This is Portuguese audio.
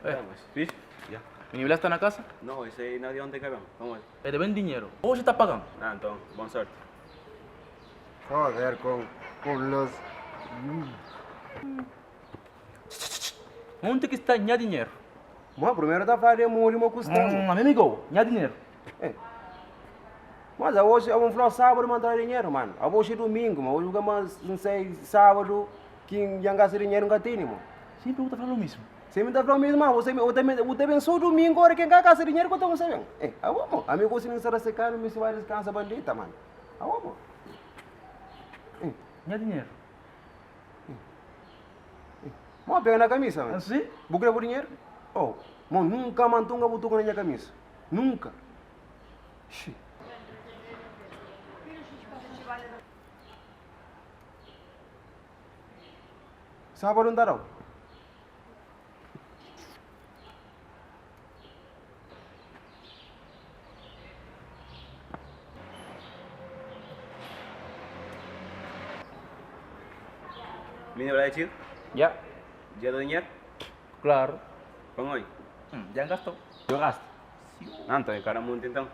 Vamos, ¿viste? Ya. Mi Blas está na casa? Não, esse aí não é de onde cagamos. Vamos aí. Ele vem dinheiro. Ou você está pagando? Ah, então, boa sorte. Joder, con los... Onde que está nha dinheiro? Mas primeiro tá falando de molho, meu custão. Amigo, nha dinheiro. Mas hoje é um final sábado mandar dinheiro, mano. Hoje é domingo, mano. Hoje mas não sei, sábado, quem já gasta dinheiro nunca tem, mano. Sempre eu estou falando o mesmo. Você me tá falando mesmo, mano. Você pensou domingo, agora quem gasta dinheiro, quanto você vem? Vamos. Amigo, você não está secando, me se vai descansar bandita, mano. Vamos. Nha dinheiro. Mas pega na camisa, mano. Assim? Bucra por dinheiro? Oh, mano, nunca mantunga butuca na minha camisa. Nunca. Xi. Sábado não dará. Vine para tio? Já. Dia do dinheiro? Claro. Vamos aí. Já gastou. Eu gasto. Ah, então, cara muito então.